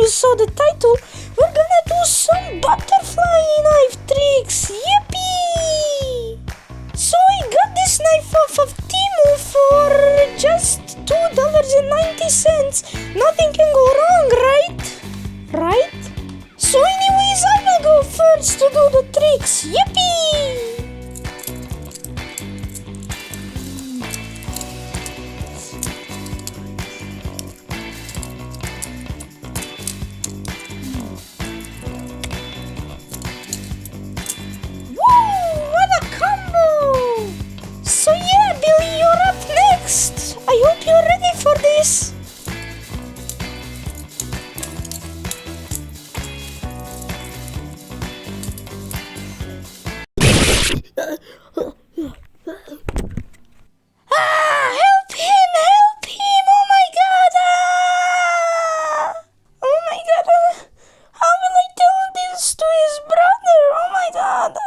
saw the title, we're gonna do some butterfly knife tricks. Yippee! So I got this knife off of Temu for just $2.90. Nothing can go wrong, right? Right? So anyways, I will go first to do the tricks. Yippee! So yeah, Billy, you're up next. I hope you're ready for this. Help him, help him. Oh my god. Oh my god. How will I tell this to his brother? Oh my god.